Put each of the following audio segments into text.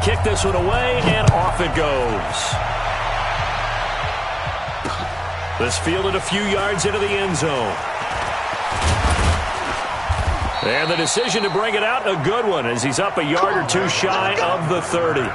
kick this one away, and off it goes. This fielded a few yards into the end zone. And the decision to bring it out, a good one, as he's up a yard or two shy of the 30.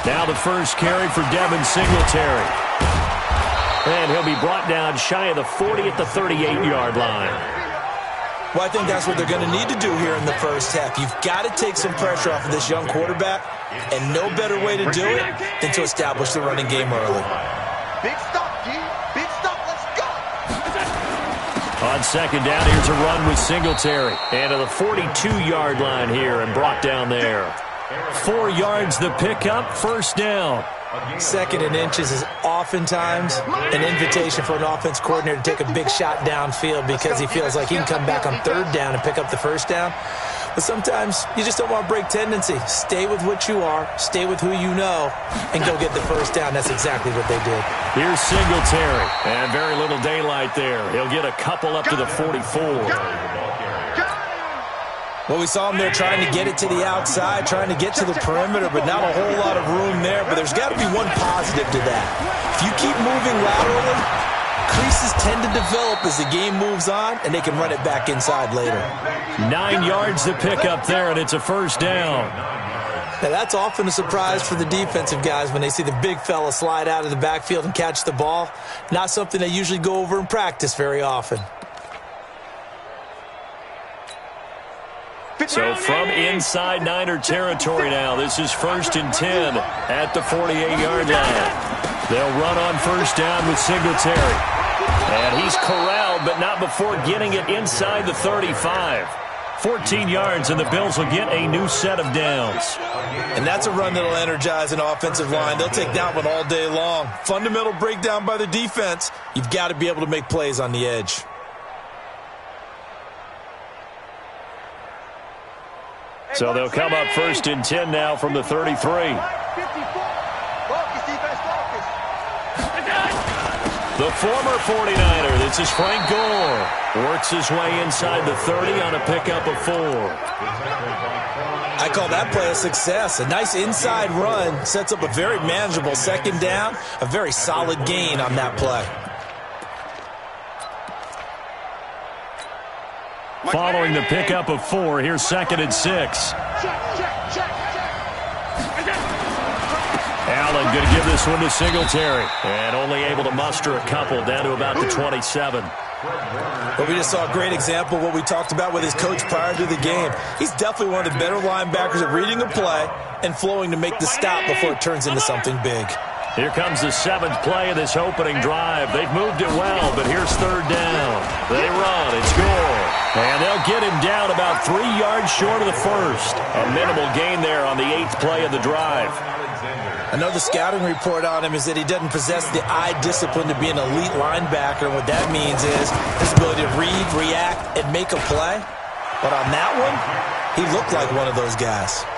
Now the first carry for Devin Singletary. And he'll be brought down shy of the 40 at the 38-yard line. Well, I think that's what they're going to need to do here in the first half. You've got to take some pressure off of this young quarterback, and no better way to do it than to establish the running game early. Big stop, G. Big stop. Let's go. On second down, here's a run with Singletary. And to the 42-yard line here and brought down there. 4 yards the pickup, first down. Second and inches is oftentimes an invitation for an offense coordinator to take a big shot downfield because he feels like he can come back on third down and pick up the first down. But sometimes you just don't want to break tendency. Stay with what you are, stay with who you know, and go get the first down. That's exactly what they did. Here's Singletary, and very little daylight there. He'll get a couple up to the 44. Well, we saw him there trying to get it to the outside, trying to get to the perimeter, but not a whole lot of room there. But there's got to be one positive to that. If you keep moving laterally, creases tend to develop as the game moves on, and they can run it back inside later. 9 yards to pick up there, and it's a first down. Now, that's often a surprise for the defensive guys when they see the big fella slide out of the backfield and catch the ball. Not something they usually go over in practice very often. So from inside Niner territory now, this is 1st and 10 at the 48-yard line. They'll run on first down with Singletary. And he's corralled, but not before getting it inside the 35. 14 yards, and the Bills will get a new set of downs. And that's a run that'll energize an offensive line. They'll take that one all day long. Fundamental breakdown by the defense. You've got to be able to make plays on the edge. So they'll come up 1st and 10 now from the 33. The former 49er, this is Frank Gore. Works his way inside the 30 on a pickup of 4. I call that play a success. A nice inside run sets up a very manageable second down. A very solid gain on that play. Following the pickup of 4, here's 2nd and 6. Allen going to give this one to Singletary. And only able to muster a couple down to about the 27. But we just saw a great example of what we talked about with his coach prior to the game. He's definitely one of the better linebackers at reading a play and flowing to make the stop before it turns into something big. Here comes the 7th play of this opening drive. They've moved it well, but here's 3rd down. They run. It's Gore. And they'll get him down about 3 yards short of the first. A minimal gain there on the 8th play of the drive. I know the scouting report on him is that he doesn't possess the eye discipline to be an elite linebacker. And what that means is his ability to read, react, and make a play. But on that one, he looked like one of those guys.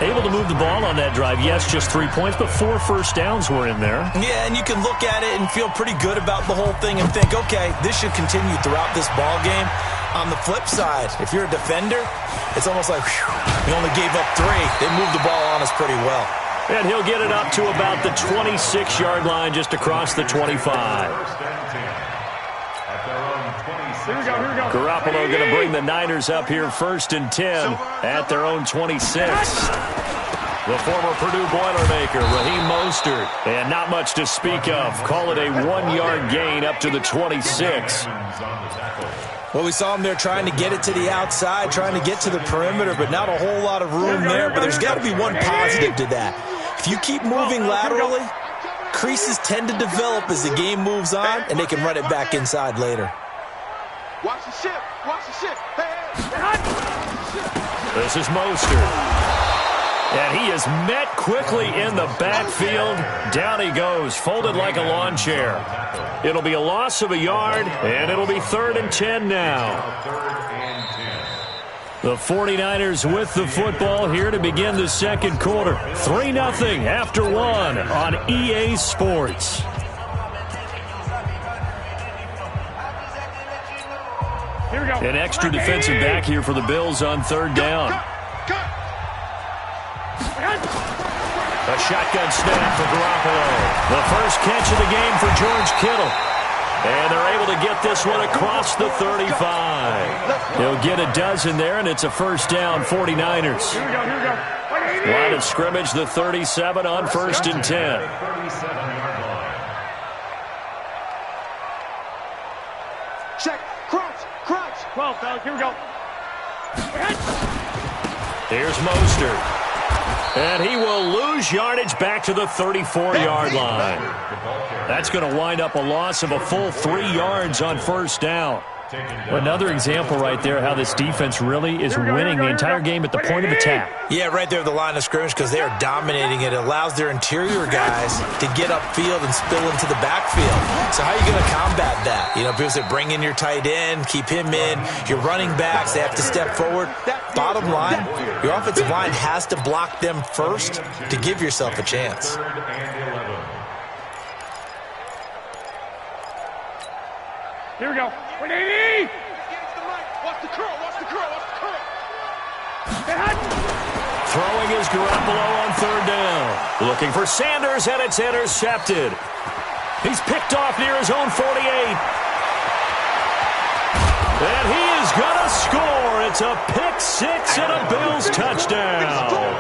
Able to move the ball on that drive. Yes, just 3 points, but 4 first downs were in there. Yeah, and you can look at it and feel pretty good about the whole thing and think, okay, this should continue throughout this ball game. On the flip side, if you're a defender, it's almost like, whew, we only gave up 3. They moved the ball on us pretty well. And he'll get it up to about the 26-yard line, just across the 25. Garoppolo going to bring the Niners up here 1st and 10 at their own 26. The former Purdue Boilermaker, Raheem Mostert, and not much to speak of. Call it a 1-yard gain up to the 26. Well, we saw him there trying to get it to the outside, trying to get to the perimeter, but not a whole lot of room there. But there's got to be one positive to that. If you keep moving laterally, creases tend to develop as the game moves on, and they can run it back inside later. Watch the ship. Watch the ship. Hey. This is Mostert. And he is met quickly in the backfield. Down he goes, folded like a lawn chair. It'll be a loss of a yard, and it'll be 3rd and 10 now. The 49ers with the football here to begin the second quarter. 3-0 after 1 on EA Sports. Here we go. An extra defensive back here for the Bills on 3rd down. A shotgun snap for Garoppolo. The first catch of the game for George Kittle. And they're able to get this one across the 35. He'll get a dozen there, and it's a 1st down, 49ers. Here we go, here we go. Line of scrimmage, the 37 on 1st and 10. Check. Crunch. 12, fellas, here we go. Here's Mostert. And he will lose yardage back to the 34-yard line. That's going to wind up a loss of a full 3 yards on 1st down. Another example right there how this defense really is winning the entire game at the point of attack. Yeah, right there at the line of scrimmage because they are dominating it. It allows their interior guys to get upfield and spill into the backfield. So how are you going to combat that? You know, people say bring in your tight end, keep him in. Your running backs, they have to step forward. Bottom line, your offensive line has to block them first to give yourself a chance. Here we go. 180! Watch the curl. Throwing is Garoppolo on 3rd down. Looking for Sanders, and it's intercepted. He's picked off near his own 48. And he is going to score. It's a pick-6 and a Bills touchdown.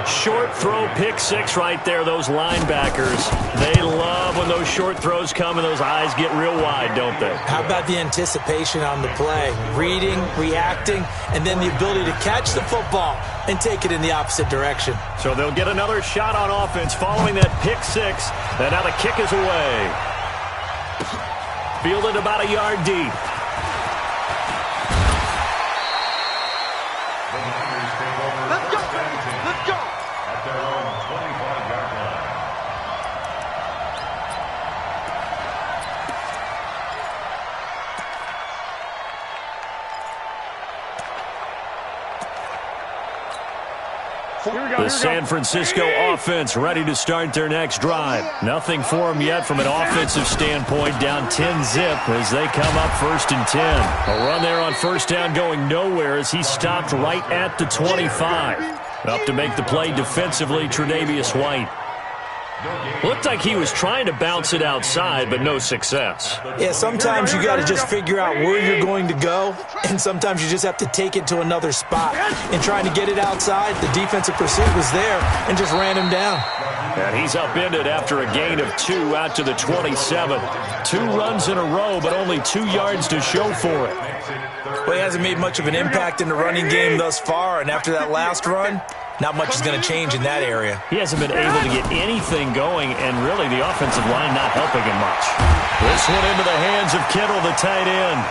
Short throw, pick-6 right there. Those linebackers, they love when those short throws come and those eyes get real wide, don't they? How about the anticipation on the play? Reading, reacting, and then the ability to catch the football and take it in the opposite direction. So they'll get another shot on offense following that pick-6, and now the kick is away. Fielded about a yard deep. Let's go. At their own 25-yard line. The San Francisco offense ready to start their next drive. Nothing for them yet from an offensive standpoint. Down 10-zip as they come up 1st and 10. A run there on 1st down going nowhere as he stopped right at the 25. Up to make the play defensively, Tre'Davious White. Looked like he was trying to bounce it outside, but no success. Yeah, sometimes you got to just figure out where you're going to go, and sometimes you just have to take it to another spot. And trying to get it outside, the defensive pursuit was there and just ran him down. And he's upended after a gain of 2 out to the 27. 2 runs in a row, but only 2 yards to show for it. Well, he hasn't made much of an impact in the running game thus far, and after that last run, not much is going to change in that area. He hasn't been able to get anything going, and really the offensive line not helping him much. This one into the hands of Kittle, the tight end.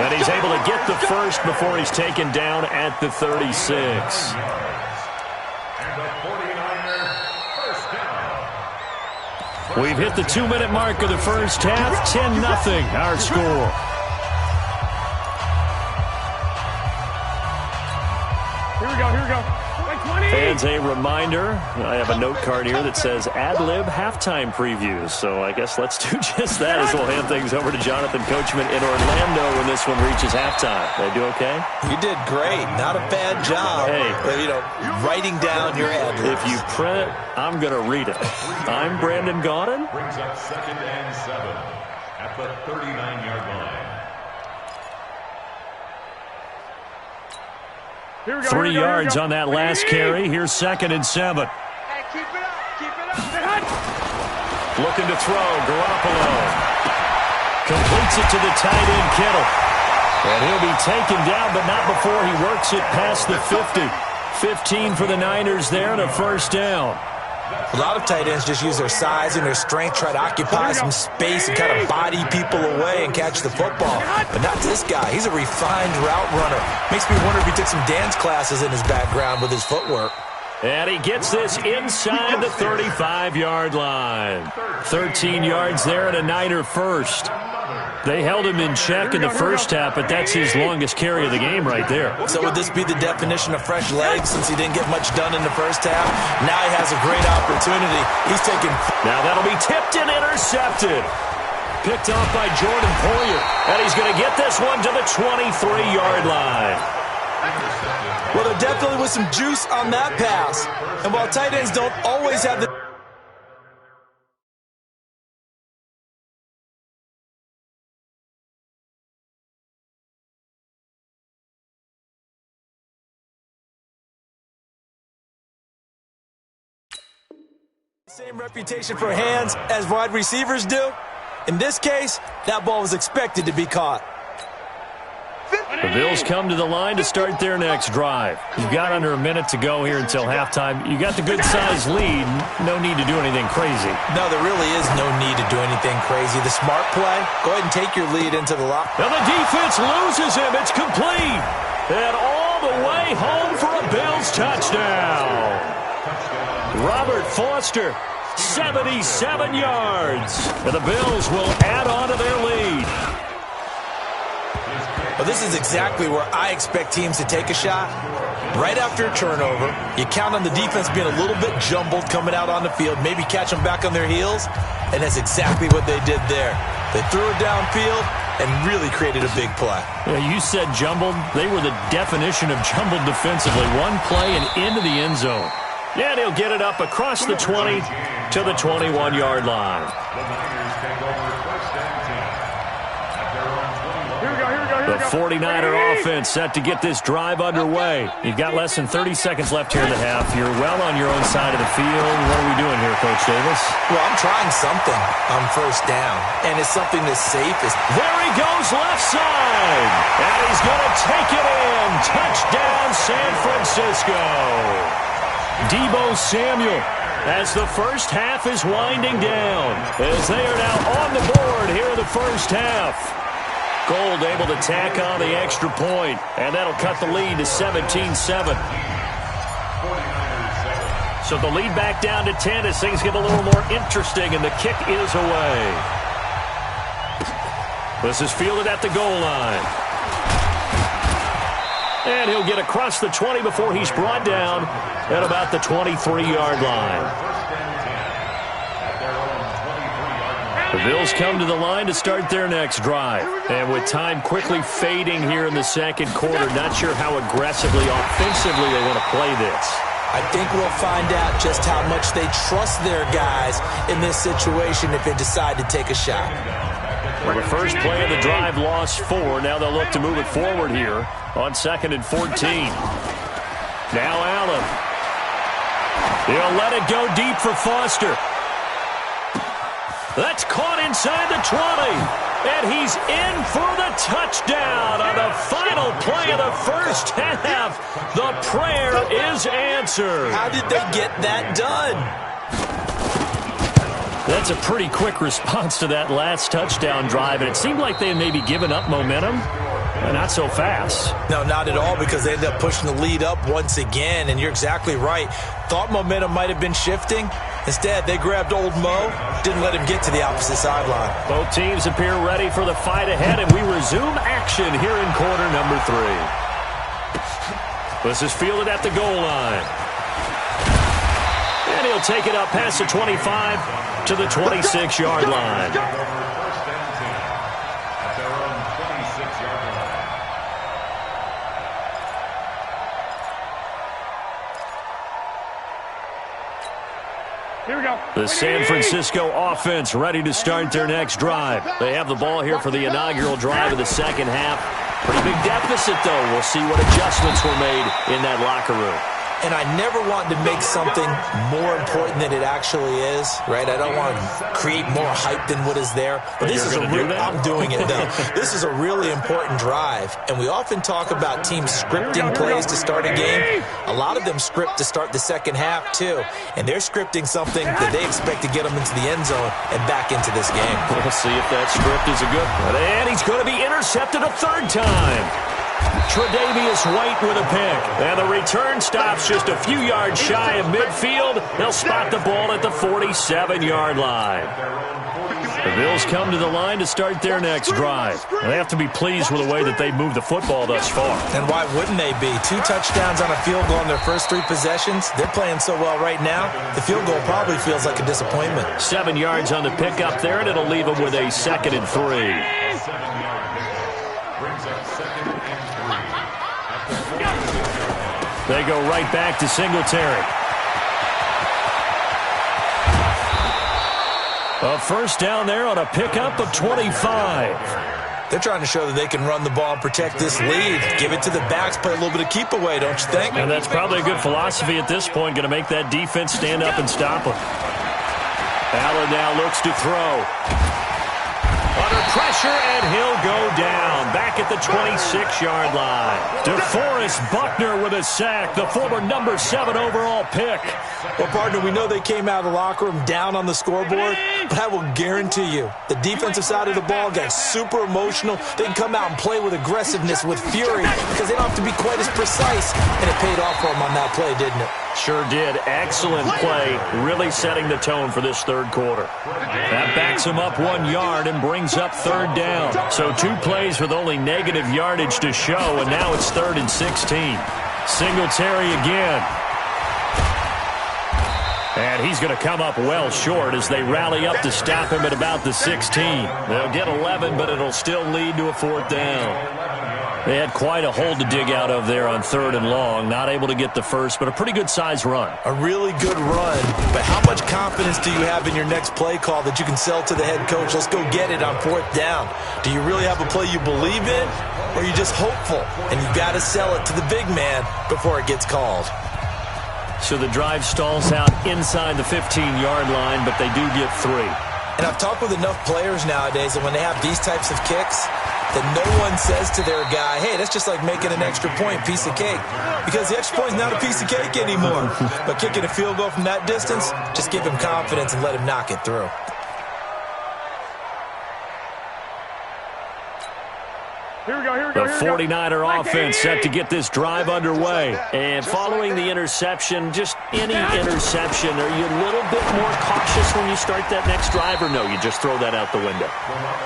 And he's able to get the first before he's taken down at the 36. We've hit the 2-minute mark of the first half. 10-0 our score. Here we go, here we go. Fans, a reminder, I have a note card here that says ad-lib halftime previews. So I guess let's do just that as we'll hand things over to Jonathan Coachman in Orlando when this one reaches halftime. Did I do okay? You did great. Not a bad job. Hey. Writing down your ad-libs. If you print it, I'm going to read it. I'm Brandon Gaudin. Brings up 2nd and 7 at the 39-yard line. 3 yards on that last carry. Here's 2nd and 7. Hey, keep it up. Looking to throw, Garoppolo. Completes it to the tight end, Kittle. And he'll be taken down, but not before he works it past the 50. 15 for the Niners there and a 1st down. A lot of tight ends just use their size and their strength, try to occupy some space and kind of body people away and catch the football. But not this guy. He's a refined route runner. Makes me wonder if he took some dance classes in his background with his footwork. And he gets this inside the 35-yard line. 13 yards there and a Niner first. They held him in check in the first half, but that's his longest carry of the game right there. So would this be the definition of fresh legs since he didn't get much done in the first half? Now he has a great opportunity. He's taking... Now that'll be tipped and intercepted. Picked off by Jordan Poyer. And he's going to get this one to the 23-yard line. Well, there definitely was some juice on that pass. And while tight ends don't always have the... same reputation for hands as wide receivers do. In this case, that ball was expected to be caught. The Bills come to the line to start their next drive. You've got under a minute to go here until halftime. You got the good-sized lead. No need to do anything crazy. No, there really is no need to do anything crazy. The smart play, go ahead and take your lead into the lock. Now the defense loses him. It's complete. And all the way home for a Bills touchdown. Robert Foster, 77 yards. And the Bills will add on to their lead. Well, this is exactly where I expect teams to take a shot. Right after a turnover, you count on the defense being a little bit jumbled coming out on the field, maybe catch them back on their heels, and that's exactly what they did there. They threw it downfield and really created a big play. Yeah, you said jumbled. They were the definition of jumbled defensively. One play and into the end zone. Yeah, and he'll get it up across the 20 to the 21-yard line. The 49er offense set to get this drive underway. You've got less than 30 seconds left here in the half. You're well on your own side of the field. What are we doing here, Coach Davis? Well, I'm trying something on first down, and it's something that's safest. There he goes left side, and he's going to take it in. Touchdown, San Francisco. Deebo Samuel, as the first half is winding down, as they are now on the board here in the first half. Gold able to tack on the extra point, and that'll cut the lead to 17-7. So the lead back down to 10 as things get a little more interesting, and the kick is away. This is fielded at the goal line. And he'll get across the 20 before he's brought down at about the 23-yard line. The Bills come to the line to start their next drive. And with time quickly fading here in the second quarter, not sure how aggressively, offensively they want to play this. I think we'll find out just how much they trust their guys in this situation if they decide to take a shot. Well, the first play of the drive lost 4. Now they'll look to move it forward here on 2nd and 14. Now Allen. He'll let it go deep for Foster. That's caught inside the 20. And he's in for the touchdown on the final play of the first half. The prayer is answered. How did they get that done? That's a pretty quick response to that last touchdown drive. And it seemed like they had maybe given up momentum. Not so fast. No, not at all, because they ended up pushing the lead up once again. And you're exactly right. Thought momentum might have been shifting. Instead, they grabbed old Mo, didn't let him get to the opposite sideline. Both teams appear ready for the fight ahead, and we resume action here in quarter number 3. This is fielded at the goal line. And he'll take it up past the 25 to the 26-yard line. Here we go. The San Francisco offense ready to start their next drive. They have the ball here for the inaugural drive of the second half. Pretty big deficit, though. We'll see what adjustments were made in that locker room. And I never want to make something more important than it actually is, right? I don't want to create more hype than what is there. But this is I'm doing it, though. This is a really important drive. And we often talk about teams scripting plays to start a game. A lot of them script to start the second half, too. And they're scripting something that they expect to get them into the end zone and back into this game. We'll see if that script is a good one. And he's going to be intercepted a third time. Tre'Davious White with a pick. And the return stops just a few yards shy of midfield. They'll spot the ball at the 47-yard line. The Bills come to the line to start their next drive. They have to be pleased with the way that they've moved the football thus far. And why wouldn't they be? 2 touchdowns on a field goal in their first 3 possessions. They're playing so well right now, the field goal probably feels like a disappointment. 7 yards on the pickup there, and it'll leave them with a 2nd and 3. They go right back to Singletary. A first down there on a pickup of 25. They're trying to show that they can run the ball and protect this lead. Give it to the backs, play a little bit of keep away, don't you think? And that's probably a good philosophy at this point, going to make that defense stand up and stop them. Allen now looks to throw. Under pressure, and he'll go down. Back at the 26-yard line. DeForest Buckner with a sack, the former number 7 overall pick. Well, partner, we know they came out of the locker room down on the scoreboard, but I will guarantee you the defensive side of the ball got super emotional. They can come out and play with aggressiveness, with fury, because they don't have to be quite as precise, and it paid off for them on that play, didn't it? Sure did. Excellent play, really setting the tone for this third quarter. That backs him up 1 yard and brings up third down. So 2 plays with only negative yardage to show, and now it's 3rd and 16. Singletary again. And he's going to come up well short as they rally up to stop him at about the 16. They'll get 11, but it'll still lead to a 4th down. They had quite a hole to dig out of there on 3rd and long. Not able to get the first, but a pretty good-sized run. A really good run, but how much confidence do you have in your next play call that you can sell to the head coach? Let's go get it on 4th down. Do you really have a play you believe in, or are you just hopeful? And you've got to sell it to the big man before it gets called. So the drive stalls out inside the 15-yard line, but they do get 3. And I've talked with enough players nowadays that when they have these types of kicks, that no one says to their guy, hey, that's just like making an extra point, piece of cake. Because the extra point is not a piece of cake anymore. But kicking a field goal from that distance, just give him confidence and let him knock it through. Here we go, here we go, The here we go. 49er offense set to get this drive underway. And following the interception, just any interception, are you a little bit more cautious when you start that next drive, or no, you just throw that out the window?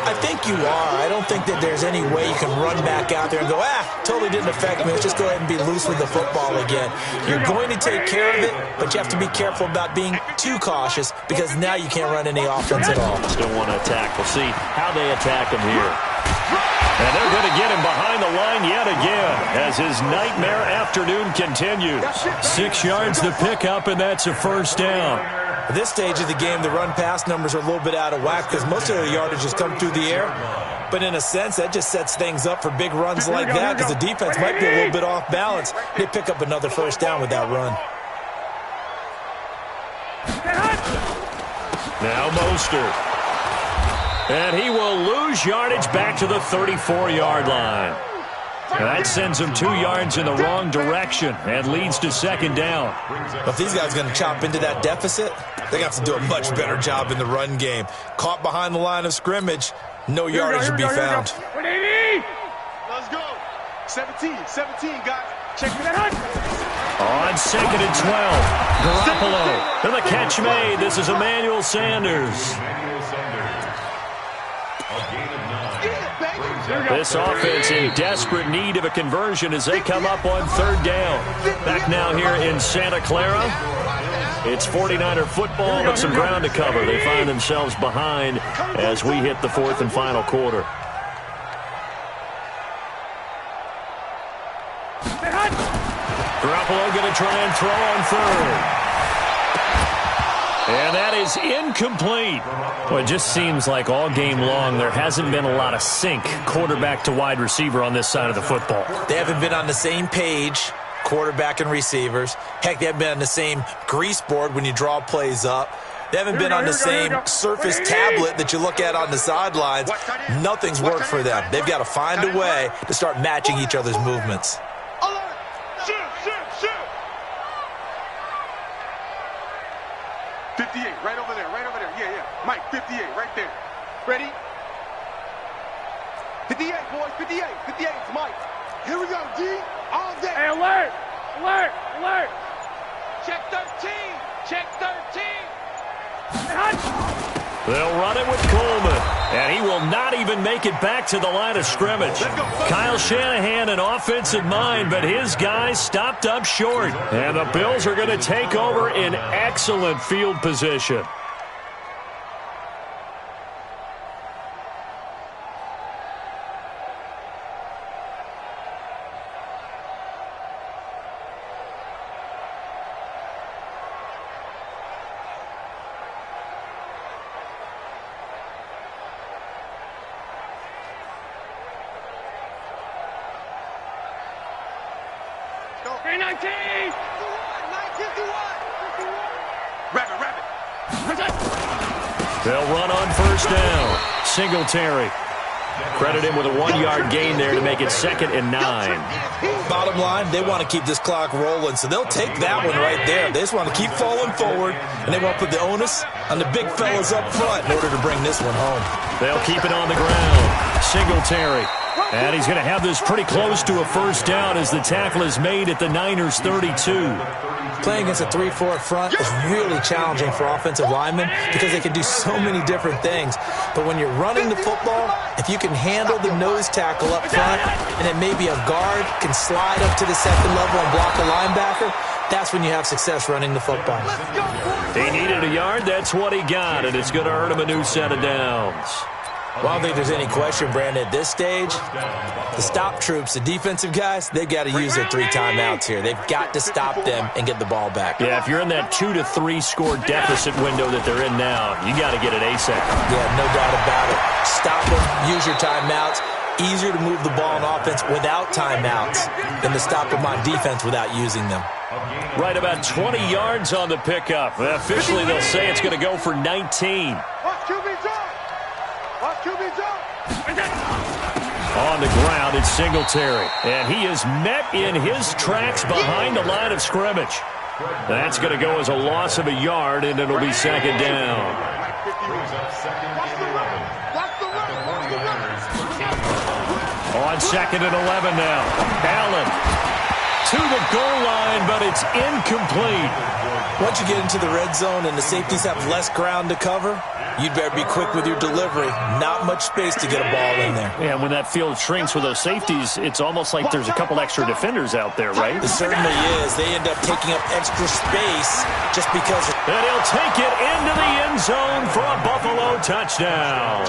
I think you are. I don't think that there's any way you can run back out there and go, totally didn't affect me. Let's just go ahead and be loose with the football again. You're going to take care of it, but you have to be careful about being too cautious because now you can't run any offense at all. Still want to attack. We'll see how they attack him here. And they're going to get him behind the line yet again as his nightmare afternoon continues. 6 yards to pick up, and that's a first down. At this stage of the game, the run-pass numbers are a little bit out of whack because most of the yardage has come through the air. But in a sense, that just sets things up for big runs like that because the defense might be a little bit off balance. They pick up another first down with that run. Now Mostert. And he will lose yardage back to the 34-yard line. And that sends him 2 yards in the wrong direction and leads to 2nd down. If these guys are going to chop into that deficit, they're going to have to do a much better job in the run game. Caught behind the line of scrimmage, no yardage to be found. Let's go. 17, guys. Check it out. On 2nd and 12, Garoppolo. And the catch made. This is Emmanuel Sanders. This offense in desperate need of a conversion as they come up on 3rd down. Back now here in Santa Clara. It's 49er football, but some ground to cover. They find themselves behind as we hit the 4th and final quarter. Garoppolo going to try and throw on 3rd. And that is incomplete. Well, it just seems like all game long there hasn't been a lot of sync quarterback to wide receiver on this side of the football. They haven't been on the same page. quarterback and receivers. Heck, they haven't been on the same grease board when you draw plays up. They haven't been on the same Surface tablet that you look at on the sidelines. Nothing's worked for them. They've got to find a way to start matching each other's movements. 58, right over there, right over there. Yeah. Mike, 58, right there. Ready? 58, boys, 58. 58, it's Mike. Here we go, D. All day. Hey, alert! Alert! Alert! Check 13. Check 13. They'll run it with Coleman, and he will not even make it back to the line of scrimmage. Kyle Shanahan, an offensive mind, but his guys stopped up short. And the Bills are going to take over in excellent field position. Hey, 19! Rabbit. They'll run on first down. Singletary. Credit him with a 1-yard gain there to make it 2nd and 9. Bottom line, they want to keep this clock rolling, so they'll take that one right there. They just want to keep falling forward, and they want to put the onus on the big fellas up front in order to bring this one home. They'll keep it on the ground. Singletary. And he's going to have this pretty close to a first down as the tackle is made at the Niners' 32. Playing against a 3-4 front is really challenging for offensive linemen because they can do so many different things. But when you're running the football, if you can handle the nose tackle up front and then maybe a guard can slide up to the second level and block a linebacker, that's when you have success running the football. He needed a yard. That's what he got, and it's going to earn him a new set of downs. Well, I don't think there's any question, Brandon, at this stage, the stop troops, the defensive guys, they've got to use their 3 timeouts here. They've got to stop them and get the ball back. Yeah, if you're in that 2 to 3 score deficit window that they're in now, you got to get it ASAP. Yeah, no doubt about it. Stop them, use your timeouts. Easier to move the ball on offense without timeouts than to stop them on defense without using them. Right about 20 yards on the pickup. Officially, they'll say it's going to go for 19. On the ground, it's Singletary. And he is met in his tracks behind the line of scrimmage. That's going to go as a loss of a yard, and it'll be 2nd down. On 2nd and 11 now. Allen to the goal line, but it's incomplete. Once you get into the red zone and the safeties have less ground to cover, you'd better be quick with your delivery. Not much space to get a ball in there. Yeah, when that field shrinks with those safeties, it's almost like there's a couple extra defenders out there, right? It certainly is. They end up taking up extra space just because. And he'll take it into the end zone for a Buffalo touchdown.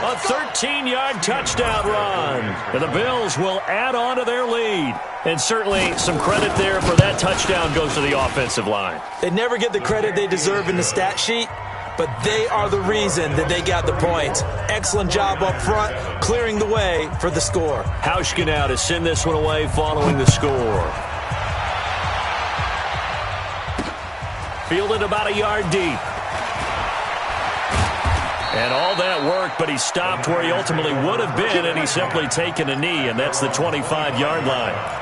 A 13-yard touchdown run. And the Bills will add on to their lead. And certainly some credit there for that touchdown goes to the offensive line. They never get the credit they deserve in the stat sheet, but they are the reason that they got the points. Excellent job up front, clearing the way for the score. Hauschka now to send this one away following the score. Fielded about a yard deep. And all that work, but he stopped where he ultimately would have been, and he's simply taken a knee, and that's the 25-yard line.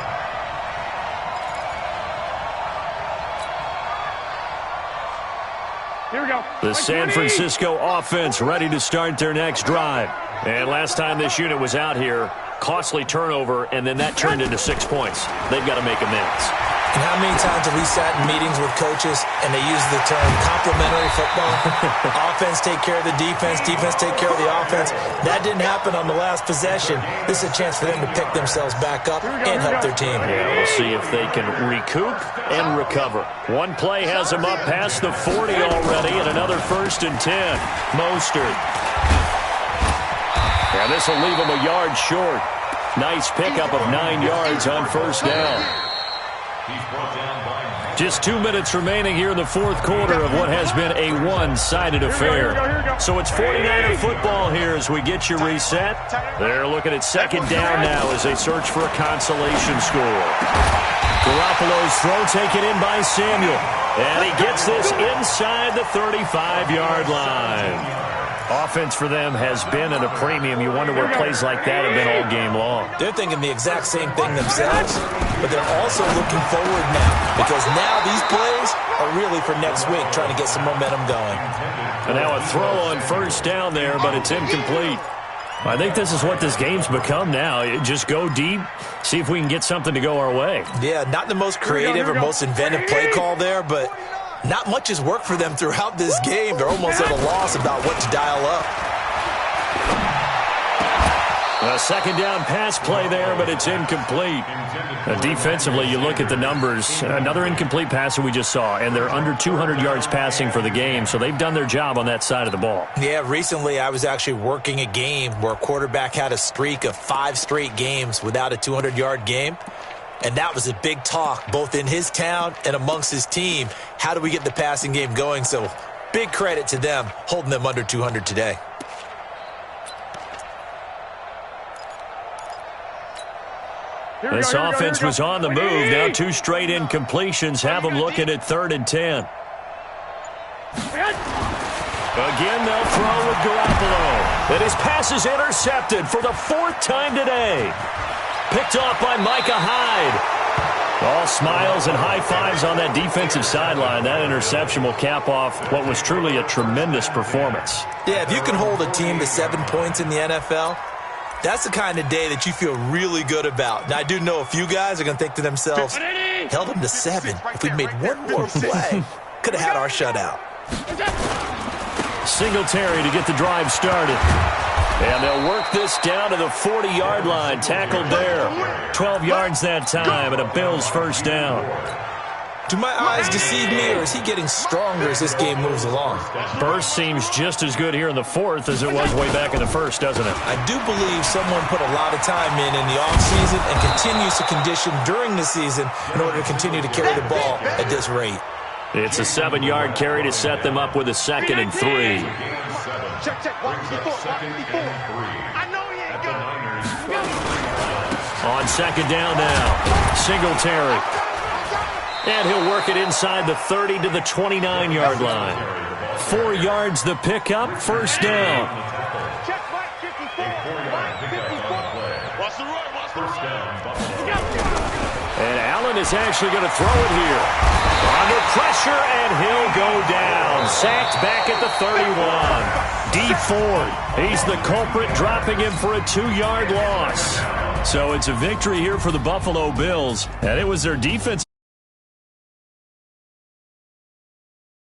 Here we go. The San Francisco offense ready to start their next drive. And last time this unit was out here, costly turnover, and then that turned into 6 points. They've got to make amends. And how many times have we sat in meetings with coaches and they use the term complementary football? Offense take care of the defense, defense take care of the offense. That didn't happen on the last possession. This is a chance for them to pick themselves back up and help their team. Yeah, we'll see if they can recoup and recover. One play has them up past the 40 already, and another 1st and 10. Mostert. And this will leave them a yard short. Nice pickup of 9 yards on first down. Just 2 minutes remaining here in the 4th quarter of what has been a one-sided affair. So it's 49er football here as we get you reset. They're looking at 2nd down now as they search for a consolation score. Garoppolo's throw taken in by Samuel. And he gets this inside the 35-yard line. Offense for them has been at a premium. You wonder where plays like that have been all game long. They're thinking the exact same thing themselves, but they're also looking forward now because now these plays are really for next week, trying to get some momentum going. And now a throw on first down there, but it's incomplete. I think this is what this game's become now. Just go deep, see if we can get something to go our way. Yeah, not the most creative or most inventive play call there, but not much has worked for them throughout this game. They're almost at a loss about what to dial up. A second down pass play there, but it's incomplete. Defensively, you look at the numbers. Another incomplete pass that we just saw, and they're under 200 yards passing for the game, so they've done their job on that side of the ball. Yeah, recently I was actually working a game where a quarterback had a streak of 5 straight games without a 200-yard game. And that was a big talk, both in his town and amongst his team. How do we get the passing game going? So big credit to them, holding them under 200 today. This offense was on the move. Now 2 straight incompletions have them looking at 3rd and 10. Again, they'll throw with Garoppolo. And his pass is intercepted for the 4th time today. Picked off by Micah Hyde. All smiles and high fives on that defensive sideline. That interception will cap off what was truly a tremendous performance. Yeah, if you can hold a team to 7 points in the NFL, that's the kind of day that you feel really good about. Now, I do know a few guys are going to think to themselves, held them to 7. If we'd made one more play, could have had our shutout. Singletary to get the drive started. And they'll work this down to the 40-yard line. Tackled there. 12 yards that time, and a Bills first down. Do my eyes deceive me, or is he getting stronger as this game moves along? Burst seems just as good here in the 4th as it was way back in the 1st, doesn't it? I do believe someone put a lot of time in the offseason and continues to condition during the season in order to continue to carry the ball at this rate. It's a 7-yard carry to set them up with a 2nd and 3. Check. Watch the ball. I know he ain't got it. On 2nd down now, Singletary. And he'll work it inside the 30 to the 29-yard line. 4 yards the pickup, first down. Check right 54. Right 54. Watch the run. And Allen is actually going to throw it here. Under pressure, and he'll go down. Sacked back at the 31. D. Ford, he's the culprit, dropping him for a 2-yard loss. So it's a victory here for the Buffalo Bills, and it was their defense.